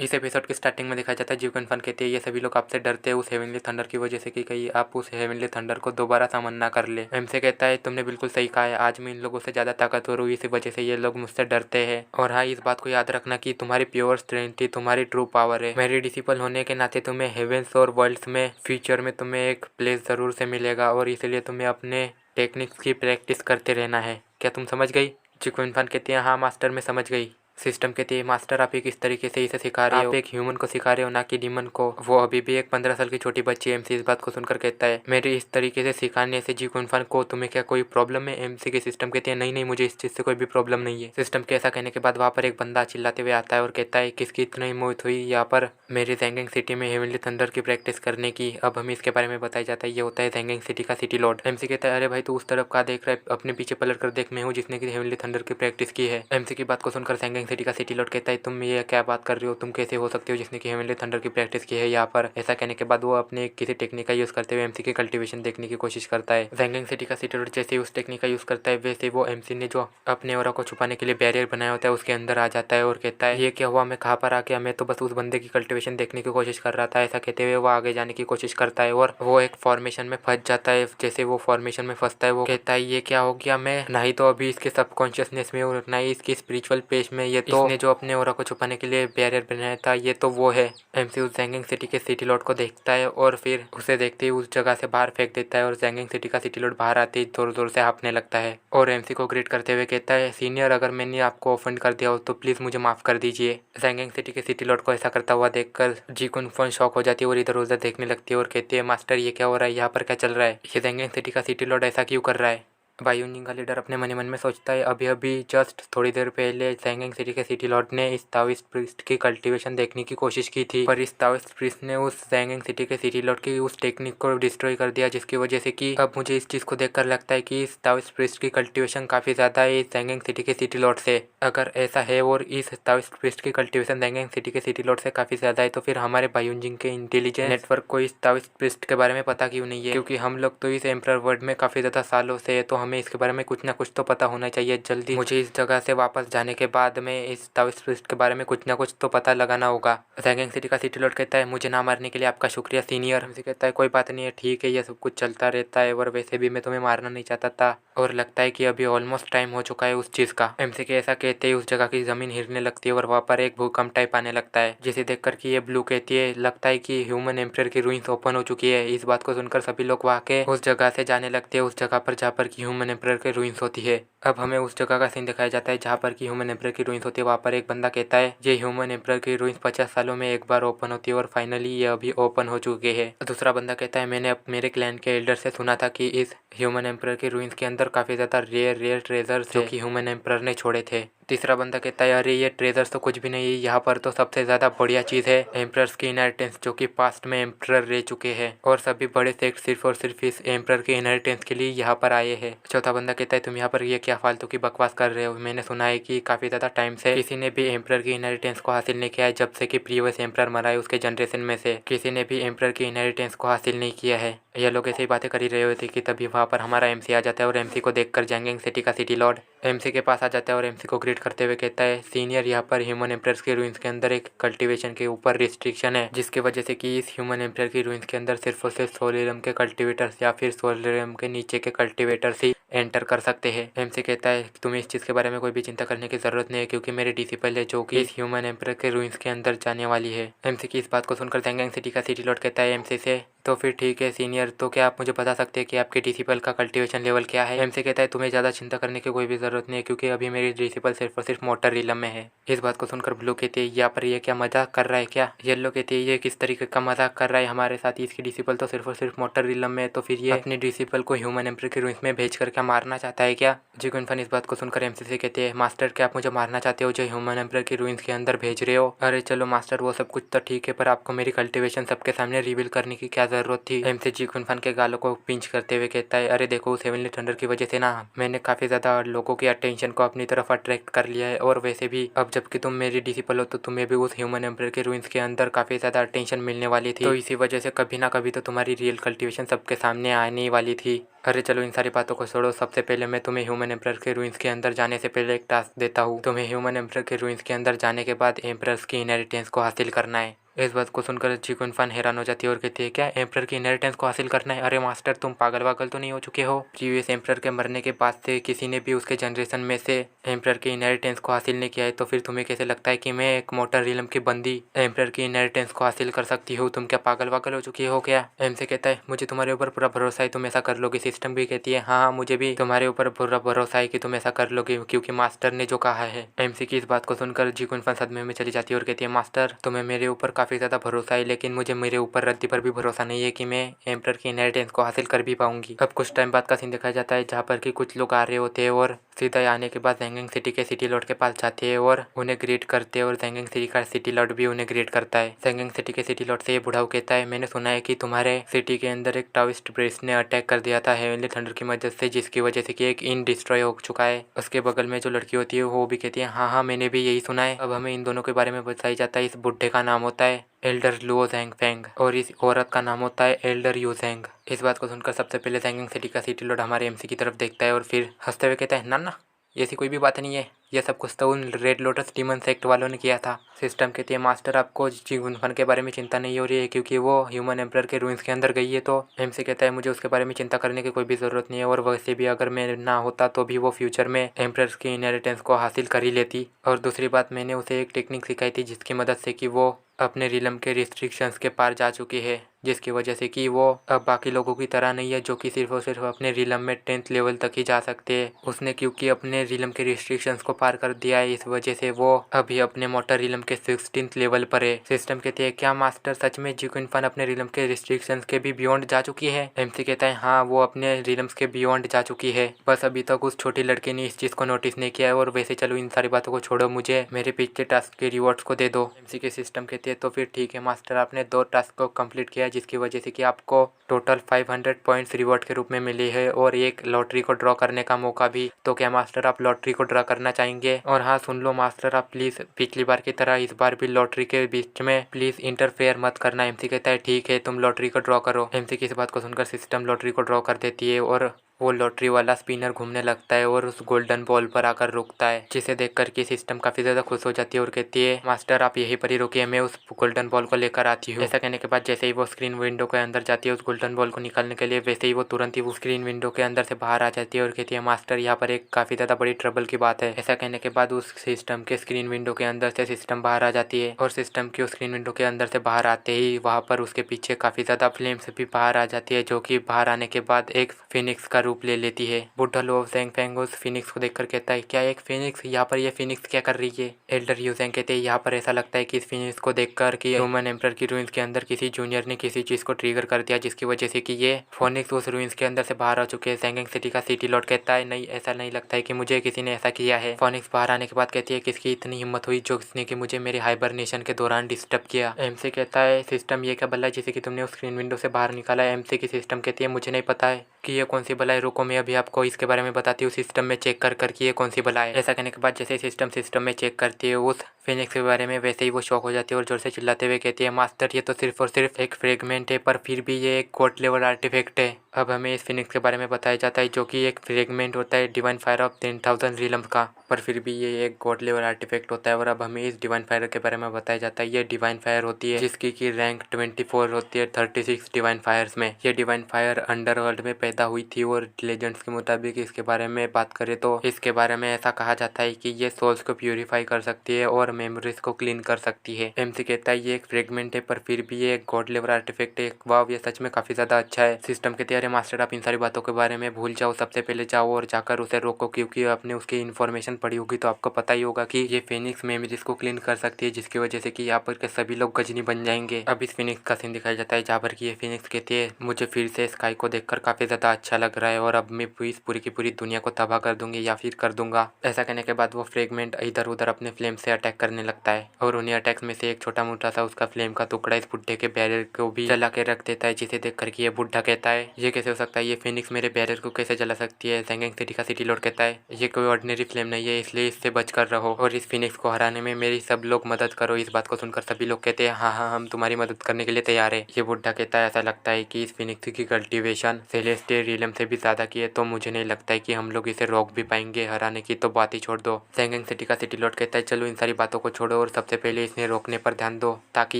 इस एपिसोड की स्टार्टिंग में दिखाया जाता है जीवन फन कहती है ये सभी लोग आपसे डरते हैं उस हेवनली थंडर की वजह से कि कहीं आप उस हेवनली थंडर को दोबारा सामना ना कर ले। एमसे कहता है तुमने बिल्कुल सही कहा है, आज मैं इन लोगों से ज़्यादा ताकतवर हूँ, इसी वजह से ये लोग मुझसे डरते हैं। और हाँ, इस बात को याद रखना कि तुम्हारी प्योर स्ट्रेंथ ही तुम्हारी ट्रू पावर है। मेरी डिसिपल होने के नाते तुम्हें हेवेंस और वर्ल्ड्स में फ्यूचर में तुम्हें एक प्लेस ज़रूर से मिलेगा और इसलिए तुम्हें अपने टेक्निक्स की प्रैक्टिस करते रहना है। क्या तुम समझ गई? चिकुन फन कहती है हाँ मास्टर, मैं समझ गई। सिस्टम कहती है मास्टर आप एक इस तरीके से इसे सिखा रहे हो, आप एक ह्यूमन को सिखा रहे हो ना कि डीमन को। वो अभी भी एक 15 साल की छोटी बच्ची है। एमसी इस बात को सुनकर कहता है मेरे इस तरीके से सिखाने से जी कुनफन को तुम्हें क्या कोई प्रॉब्लम है? एमसी के सिस्टम कहती है नहीं नहीं, मुझे इस चीज़ से कोई भी प्रॉब्लम नहीं है। सिस्टम के ऐसा कहने के बाद वहाँ पर एक बंदा चिल्लाते हुए आता है और कहता है किसकी इतनी मौत हुई यहाँ पर? मेरी जैंगिंग सिटी में हेवनली थंडर की प्रैक्टिस करने की। अब हमें इसके बारे में बताया जाता है, ये होता है जैंगिंग सिटी का सिटी लॉर्ड। एमसी कहता है अरे भाई तू उस तरफ का देख रहा है, अपने पीछे पलट कर देख, मैं हूँ जिसने की हेवनली थंडर की प्रैक्टिस की है। एमसी की बात को सुनकर जैंगिंग सिटी का सिटी लॉर्ड कहता है तुम ये क्या बात कर रहे हो, तुम कैसे हो सकते हो जिसने की हेवनली थंडर की प्रैक्टिस की है यहाँ पर? ऐसा कहने के बाद वो अपने किसी टेक्निक का यूज़ करते हुए एमसी की कल्टीवेशन देखने की कोशिश करता है। जैंगिंग सिटी का सिटी लॉर्ड जैसे उस टेक्निक का यूज़ करता है वैसे वो एमसी ने जो अपने ऑरा को छुपाने के लिए बैरियर बनाया होता है उसके अंदर आ जाता है और कहता है ये क्या हुआ, मैं कहाँ पर आ गया, मैं तो बस उस बंदे की कल्टीवेशन देखने की कोशिश कर रहा था। ऐसा कहते हुए वो आगे जाने की कोशिश करता है और वो एक फॉर्मेशन में फंस जाता है। जैसे वो फॉर्मेशन में फंसता है वो कहता है ये क्या हो गया, मैं नहीं तो अभी इसके सबकॉन्शियसनेस में और ना ही इसकी स्पिरिचुअल पेश में, ये तो इसने जो अपने ऑरा को छुपाने के लिए बैरियर बनाया था ये तो वो है। एमसी उस जैंगिंग सिटी के सिटी लॉर्ड को देखता है और फिर उसे देखते ही उस जगह से बाहर फेंक देता है और जैंगिंग सिटी का सिटी लॉर्ड बाहर आते ही जोर जोर से हाँफने लगता है और एमसी को ग्रीट करते हुए कहता है सीनियर, अगर मैंने आपको ऑफेंड कर दिया हो तो प्लीज़ मुझे माफ़ कर दीजिए। जैंगिंग सिटी के सिटी लॉर्ड को ऐसा करता हुआ देखकर जी कुनफन शॉक हो जाती है और इधर उधर देखने लगती है और कहती है मास्टर ये क्या हो रहा है, यहाँ पर क्या चल रहा है? ये जैंगिंग सिटी का सिटी लॉर्ड ऐसा क्यों कर रहा है? बायोनिंग का लीडर अपने मन ही मन में सोचता है अभी अभी जस्ट थोड़ी देर पहले जैंगिंग सिटी के सिटी लॉर्ड ने इस ताओइस्ट प्रीस्ट की कल्टीवेशन देखने की कोशिश की थी, पर इस ताओइस्ट प्रीस्ट ने उस जैंगिंग सिटी के सिटी लॉर्ड की उस टेक्निक को डिस्ट्रॉय कर दिया, जिसकी वजह से कि अब मुझे इस चीज़ को देखकर लगता है कि इस ताओइस्ट प्रीस्ट की कल्टीवेशन काफ़ी ज़्यादा है इस जैंगिंग सिटी के सिटी लॉर्ड से। अगर ऐसा है और इस ताओइस्ट प्रीस्ट की कल्टीवेशन जैंगिंग सिटी के सिटी लॉर्ड से काफ़ी ज़्यादा है तो फिर हमारे बायोनिंग के इंटेलिजेंस नेटवर्क को इस ताओइस्ट प्रीस्ट के बारे में पता क्यों नहीं है? क्योंकि हम लोग तो इस एम्परर वर्ल्ड में काफ़ी ज़्यादा सालों से है, तो हमें इसके बारे में कुछ ना कुछ तो पता होना चाहिए। जल्दी मुझे इस जगह से वापस जाने के बाद में इस ताओइस्ट प्रीस्ट के बारे में कुछ ना कुछ तो पता लगाना होगा। जैंगिंग सिटी का सिटी लॉर्ड कहता है मुझे ना मारने के लिए आपका शुक्रिया सीनियर। हमसे कहता है कोई बात नहीं है, ठीक है, ये सब कुछ चलता रहता है और वैसे भी मैं तुम्हें मारना नहीं चाहता था और लगता है कि अभी ऑलमोस्ट टाइम हो चुका है उस चीज़ का। एमसी के ऐसा कहते ही उस जगह की ज़मीन हिलने लगती है और वहाँ पर एक भूकंप टाइप आने लगता है, जिसे देखकर कि ये ब्लू कहती है लगता है कि ह्यूमन एम्पायर की रूइंस ओपन हो चुकी है। इस बात को सुनकर सभी लोग वहाँ के उस जगह से जाने लगते हैं, उस जगह पर जहाँ पर की ह्यूमन एम्पायर की रूइंस होती है। अब हमें उस जगह का सीन दिखाया जाता है जहाँ पर की ह्यूमन एम्पायर की रूइंस होती है। वहाँ पर एक बंदा कहता है ये ह्यूमन एम्पायर की रूइंस 50 सालों में एक बार ओपन होती है और फाइनली ये अभी ओपन हो चुके हैं। दूसरा बंदा कहता है मैंने मेरे क्लैन के एल्डर से सुना था कि इस ह्यूमन एम्पायर की रूइंस के अंदर काफ़ी ज़्यादा रेयर ट्रेजर्स जो कि ह्यूमन एम्पायर ने छोड़े थे। तीसरा बंदा कहता है अरे ये ट्रेजर्स तो कुछ भी नहीं है, यहाँ पर तो सबसे ज़्यादा बढ़िया चीज़ है एम्परर्स की इनहेरिटेंस, जो कि पास्ट में एम्परर रह चुके हैं और सभी बड़े सेक्ट सिर्फ और सिर्फ इस एम्परर के इनहेरिटेंस के लिए यहाँ पर आए हैं। चौथा बंदा कहता है तुम यहाँ पर ये क्या फालतू की बकवास कर रहे हो, मैंने सुना है कि काफ़ी ज़्यादा टाइम से किसी ने भी एम्परर की इनहेरिटेंस को हासिल नहीं किया है, जब से कि प्रीवियस एम्परर मरा है उसके जनरेशन में से किसी ने भी एम्परर की इनहेरिटेंस को हासिल नहीं किया है। ये लोग ऐसे ही बातें कर ही रहे होते कि तभी वहाँ पर हमारा एमसी आ जाता है और एमसी को देखकर जैंगिंग सिटी का सिटी लॉर्ड एमसी के पास आ जाता है और एमसी को ग्रीट करते हुए कहता है सीनियर, यहाँ पर ह्यूमन एम्पायर्स के रूइंस के अंदर एक कल्टीवेशन के ऊपर रिस्ट्रिक्शन है, जिसकी वजह से कि इस ह्यूमन एम्पायर की रूइंस के अंदर सिर्फ और सिर्फ सोलिरम के कल्टीवेटर्स या फिर सोलिरम के नीचे के कल्टीवेटर्स ही एंटर कर सकते हैं। एमसी कहता है तुम्हें इस चीज़ के बारे में कोई भी चिंता करने की ज़रूरत नहीं है, क्योंकि मेरे डिसिपल है जो कि इस ह्यूमन एम्पायर के रूइंस के अंदर जाने वाली है। एमसी की इस बात को सुनकर जैंगिंग सिटी का सिटी लॉर्ड कहता है एमसी से तो फिर ठीक है सीनियर, तो क्या आप मुझे बता सकते हैं कि आपके डिसिपल का कल्टीवेशन लेवल क्या है? एमसी कहता है तुम्हें ज़्यादा चिंता करने की कोई भी ज़रूरत नहीं है, क्योंकि अभी मेरी डिसिपल सिर्फ और सिर्फ मोटर रिलम में है। इस बात को सुनकर ब्लू कहती है यहाँ पर ये क्या मजाक कर रहा है क्या? येलो कहती है ये किस तरीके का मजाक कर रहा है हमारे साथ, इसकी डिसिपल तो सिर्फ और सिर्फ मोटर रिलम में है, तो फिर ये अपने डिसिपल को ह्यूमन एम्पायर के रूइंस में भेज कर क्या मारना चाहता है क्या? जी गुनफन इस बात को सुनकर एमसी से कहते हैं मास्टर, क्या आप मुझे मारना चाहते हो जो ह्यूमन एम्पायर की रूइंस के अंदर भेज रहे हो? अरे चलो मास्टर वो सब कुछ तो ठीक है, पर आपको मेरी कल्टीवेशन सबके सामने रिवील करने की क्या जरूरत थी। एमसी जी कुनफन के गालों को पिंच करते हुए कहता है, अरे देखो उस हेवनली थंडर की वजह से ना मैंने काफी ज्यादा लोगों की अटेंशन को अपनी तरफ अट्रैक्ट कर लिया है, और वैसे भी अब जबकि तुम मेरी डिसिपल हो तो तुम्हें भी उस ह्यूमन एम्पर के रूइंस के अंदर काफी ज्यादा अटेंशन मिलने वाली थी, तो इसी वजह से कभी ना कभी तो तुम्हारी रियल कल्टीवेशन सबके सामने आने ही वाली थी। अरे चलो इन सारी बातों को छोड़ो, सबसे पहले मैं तुम्हें ह्यूमन एम्पर के रूइंस के अंदर जाने से पहले एक टास्क देता हूँ। तुम्हें ह्यूमन एम्पर के रूइंस के अंदर जाने के बाद एम्परर्स की इनहेरिटेंस को हासिल करना है। इस बात को सुनकर जी कुनफन हैरान हो जाती है और कहती है, क्या एम्परर की इनहेरिटेंस को हासिल करना है? अरे मास्टर तुम पागल वागल तो नहीं हो चुके हो? प्रीवियस एम्परर के मरने के बाद से किसी ने भी उसके जनरेशन में से एम्परर की इनहेरिटेंस को हासिल नहीं किया है, तो फिर तुम्हें कैसे लगता है कि मैं एक मोटर रिलम की बंदी एम्परर की इनहेरिटेंस को हासिल कर सकती हूँ? तुम क्या पागल वागल हो चुकी हो क्या? एमसे कहता है, मुझे तुम्हारे ऊपर पूरा भरोसा है, तुम ऐसा कर लोगे। सिस्टम भी कहती है, हाँ मुझे भी तुम्हारे ऊपर पूरा भरोसा है कि तुम ऐसा कर लोगे, क्योंकि मास्टर ने जो कहा है। एमसी की इस बात को सुनकर जी कुनफन सदमे में चली जाती है और कहती है, मास्टर तुम्हें मेरे ऊपर काफी ज्यादा भरोसा है, लेकिन मुझे मेरे ऊपर रद्दी पर भी भरोसा नहीं है कि मैं एम्परर की इनहेरिटेंस को हासिल कर भी पाऊंगी। अब कुछ टाइम बाद का सीन दिखाया जाता है जहाँ पर कि कुछ लोग आ रहे होते हैं और सीधा आने के बाद जैंगिंग सिटी के सिटी लॉर्ड के पास जाते हैं और उन्हें ग्रीट करते हैं, और जैंगिंग सिटी का सिटी लॉर्ड भी उन्हें ग्रीट करता है। जैंगिंग सिटी के सिटी लॉर्ड से ये बुढ़ाऊ कहता है, मैंने सुना है कि तुम्हारे सिटी के अंदर एक टाविस्ट प्रिस्ट ने अटैक कर दिया था हेवनली थंडर की मदद से, जिसकी वजह से कि एक इन डिस्ट्रॉय हो चुका है। उसके बगल में जो लड़की होती है वो भी कहती है, हाँ हाँ मैंने भी यही सुना है। अब हमें इन दोनों के बारे में बताया जाता है। इस बुढ़े का नाम होता है एल्डर लुओ ज़ैंगफेंग और इस औरत का नाम होता है एल्डर यू ज़ैंग। इस बात को सुनकर सबसे पहले जैंगिंग सिटी का सिटी लॉर्ड हमारे एमसी की तरफ देखता है और फिर हंसते हुए कहता है, ना ना ऐसी कोई भी बात नहीं है, ये सब कुछ तो उन रेड लोटस डीमन सेक्ट वालों ने किया था। सिस्टम कहती है, मास्टर आपको जी कुनफन के बारे में चिंता नहीं हो रही है क्योंकि वो ह्यूमन एम्परर के रूइंस के अंदर गई है, तो एमसी कहता है मुझे उसके बारे में चिंता करने की कोई भी ज़रूरत नहीं है, और वैसे भी अगर मैं ना होता तो भी वो फ्यूचर में एम्परर्स की इनहेरिटेंस को हासिल कर ही लेती। और दूसरी बात, मैंने उसे एक टेक्निक सिखाई थी जिसकी मदद से कि वो अपने रिलम के रिस्ट्रिक्शंस के पार जा चुकी है, जिसकी वजह से कि वो अब बाकी लोगों की तरह नहीं है जो कि सिर्फ और सिर्फ अपने रिलम में 10th लेवल तक ही जा सकते हैं। उसने क्योंकि अपने रिलम के रिस्ट्रिक्शंस को पार कर दिया है, इस वजह से वो अभी अपने मोटर रिलम के 16th लेवल पर है। सिस्टम कहते हैं, क्या मास्टर सच में जी कुनफन अपने रिलम के रिस्ट्रिक्शंस के भी बियॉन्ड जा चुकी है? एमसी कहता है, हाँ वो अपने रिलम्स के बियॉन्ड जा चुकी है, बस अभी तक उस छोटी लड़की ने इस चीज़ को नोटिस नहीं किया है। और वैसे चलो इन सारी बातों को छोड़ो, मुझे मेरे पिछले टास्क के रिवॉर्ड्स को दे दो। एमसी के सिस्टम कहते हैं, तो फिर ठीक है मास्टर, आपने 2 टास्क को कंप्लीट किया जिसकी वजह से कि आपको टोटल 500 पॉइंट्स रिवॉर्ड के रूप में मिली है और एक लॉटरी को ड्रॉ करने का मौका भी। तो क्या मास्टर आप लॉटरी को ड्रॉ करना चाहेंगे? और हाँ सुन लो मास्टर, आप प्लीज़ पिछली बार की तरह इस बार भी लॉटरी के बीच में प्लीज़ इंटरफेयर मत करना। एमसी कहता है, ठीक है तुम लॉटरी को ड्रॉ करो। एमसी की इस बात को सुनकर सिस्टम लॉटरी को ड्रॉ कर देती है और वो लॉटरी वाला स्पिनर घूमने लगता है और उस गोल्डन बॉल पर आकर रुकता है, जिसे देखकर के सिस्टम काफी ज्यादा खुश हो जाती है और कहती है, मास्टर आप यहीं पर ही रुकिए, मैं उस गोल्डन बॉल को लेकर आती हूँ। ऐसा कहने के बाद जैसे ही वो स्क्रीन विंडो के अंदर जाती है उस गोल्डन बॉल को निकालने के लिए, वैसे ही वो तुरंत ही वो स्क्रीन विंडो के अंदर से बाहर आ जाती है और कहती है, मास्टर यहाँ पर एक काफी ज्यादा बड़ी ट्रबल की बात है। ऐसा कहने के बाद उस सिस्टम के स्क्रीन विंडो के अंदर से सिस्टम बाहर आ जाती है और सिस्टम की उस स्क्रीन विंडो के अंदर से बाहर आते ही वहाँ पर उसके पीछे काफी ज्यादा फ्लेम्स भी बाहर आ जाती है, जो कि बाहर आने के बाद एक फिनिक्स का रूप ले लेती है। बुढ़ा लुओ ज़ैंगफेंग उस फिनिक्स को देखकर कहता है, क्या एक फिनिक्स? यहाँ पर ये फिनिक्स क्या कर रही है? एल्डर यू ज़ैंग कहते हैं, यहाँ पर ऐसा लगता है कि इस फिनिक्स को देखकर कि ह्यूमन एम्परर की रूइंस के अंदर किसी जूनियर ने किसी चीज़ को ट्रिगर कर दिया, जिसकी वजह से कि ये फोनिक्स उस रूइंस के अंदर से बाहर आ चुके हैं। ज़ैंगिंग सिटी का सिटी लॉर्ड कहता है, नहीं ऐसा नहीं लगता है कि मुझे किसी ने ऐसा किया है। फोनिक्स बाहर आने के बाद कहती है, किसकी इतनी हिम्मत हुई जो किसने कि मुझे मेरे हाइबरनेशन के दौरान डिस्टर्ब किया? एमसी कहता है, सिस्टम ये क्या बला है जिसे कि तुमने उस स्क्रीन विंडो से बाहर निकाला है? एमसी की सिस्टम कहती है, मुझे नहीं पता है कि ये कौन सी बला है, रुको मैं अभी आपको इसके बारे में बताती हूँ, सिस्टम में चेक कर कि ये कौन सी बला है। ऐसा कहने के बाद जैसे सिस्टम में चेक करती है उस फिनिक्स के बारे में, वैसे ही वो शॉक हो जाती है और जोर से चिल्लाते हुए कहती है, मास्टर ये तो सिर्फ और सिर्फ एक फ्रेगमेंट है, पर फिर भी ये एक गॉड लेवल आर्टिफैक्ट है। अब हमें इस फिनिक्स के बारे में बताया जाता है जो कि एक फ्रेगमेंट होता है डिवाइन फायर ऑफ 10,000 रिलम्स का, पर फिर भी ये एक गॉड लेवल आर्टिफैक्ट होता है। और अब हमें इस डिवाइन फायर के बारे में बताया जाता है, ये डिवाइन फायर होती है जिसकी की रैंक 24 होती है 36 डिवाइन फायर्स में। ये डिवाइन फायर अंडरवर्ल्ड में पैदा हुई थी और लेजेंड्स के मुताबिक इसके बारे में बात करें तो इसके बारे में ऐसा कहा जाता है कि ये सोल्स को प्यूरिफाई कर सकती है और मेमोरीज को क्लीन कर सकती है। एमसी कहता है, ये एक फ्रेगमेंट है पर फिर भी ये एक गॉड लेवल आर्टिफैक्ट है। वाव, ये सच में काफी ज्यादा अच्छा है। सिस्टम कहते हैं, अरे मास्टर आप इन सारी बातों के बारे में भूल जाओ, सबसे पहले जाओ और जाकर उसे रोको, क्योंकि आपने उसकी इन्फॉर्मेशन पढ़ी होगी तो आपको पता ही होगा कि ये फिनिक्स मेमोरीज को क्लीन कर सकती है, जिसकी वजह से कि यहाँ पर के सभी लोग गजनी बन जाएंगे। अब इस फिनिक्स का सीन दिखाया जाता है जहाँ पर कि ये फिनिक्स कहती है, मुझे फिर से स्काई को देखकर काफी ज्यादा अच्छा लग रहा है और अब मैं इस पूरी की पूरी दुनिया को तबाह कर दूंगी या फिर कर दूंगा। ऐसा कहने के बाद वो फ्रेगमेंट इधर उधर अपने फ्लेम से अटैक करने लगता है और उन्हीं अटैक्स में से एक छोटा मोटा सा उसका फ्लेम का टुकड़ा इस बुड्ढे के बैरल को भी जला के रख देता है, जिसे देख करके ये बुड्ढा कहता है ये कैसे हो सकता है, ये फिनिक्स मेरे बैरल को कैसे जला सकती है। सैंगेंग सिटी का सिटी लॉर्ड कहता है ये कोई ऑर्डिनरी फ्लेम नहीं है, इसलिए इससे बचकर रहो और इस फिनिक्स को हराने में मेरी सब लोग मदद करो। इस बात को सुनकर सभी लोग कहते हैं हाँ हाँ हम तुम्हारी मदद करने के लिए तैयार है। ये बुड्ढा कहता है ऐसा लगता है कि इस फिनिक्स की कल्टीवेशन सेलेस्टियल रियलम से भी ज्यादा की है, तो मुझे नहीं लगता है कि हम लोग इसे रोक भी पाएंगे, हराने की तो बात ही छोड़ दो। सैंगेंग सिटी का सिटी लॉर्ड कहता है चलो इन सारी बातों को छोड़ो और सबसे पहले इन्हें रोकने पर ध्यान दो ताकि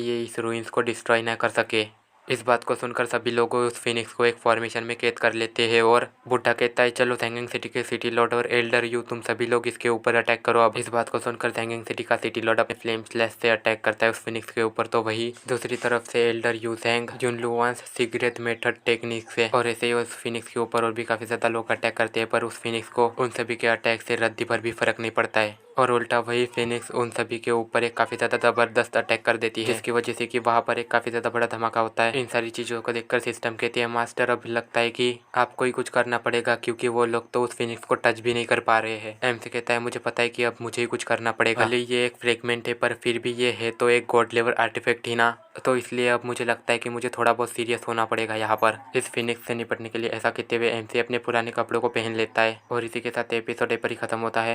ये इस रूइंस को डिस्ट्रॉय न कर सके। इस बात को सुनकर सभी लोग उस फिनिक्स को एक फॉर्मेशन में कैद कर लेते हैं और बुड्ढा कहता है चलो सैंगेंग सिटी के सिटी लॉर्ड और एल्डर यू तुम सभी लोग इसके ऊपर अटैक करो अब। इस बात को सुनकर सैंगेंग सिटी का सिटी लॉर्ड अपने फ्लेम स्लैश से अटैक करता है उस फिनिक्स के ऊपर, तो वही दूसरी तरफ से एल्डर यू सैंग जुनलुआंस सिगरेट मेथड टेक्निक से और ऐसे ही उस फिनिक्स के ऊपर और भी काफी ज्यादा लोग अटैक करते हैं, पर उस फिनिक्स को उन सभी के अटैक से रद्दी भर भी फर्क नहीं पड़ता है और उल्टा वही फिनिक्स उन सभी के ऊपर एक काफी ज्यादा जबरदस्त अटैक कर देती है, जिसकी वजह से कि वहाँ पर एक काफी ज्यादा बड़ा धमाका होता है। इन सारी चीजों को देखकर सिस्टम कहती है मास्टर अब लगता है कि आपको ही कुछ करना पड़ेगा क्योंकि वो लोग तो उस फिनिक्स को टच भी नहीं कर पा रहे हैं। एमसी कहता है मुझे पता है कि अब मुझे ही कुछ करना पड़ेगा, भले ये एक फ्रेगमेंट है पर फिर भी ये है तो एक गॉड लेवल आर्टिफैक्ट ही ना, तो इसलिए अब मुझे लगता है कि मुझे थोड़ा बहुत सीरियस होना पड़ेगा यहाँ पर इस फिनिक्स से निपटने के लिए। ऐसा कहते हुए एमसी अपने पुराने कपड़ों को पहन लेता है और इसी के साथ एपिसोड पर ही खत्म होता है।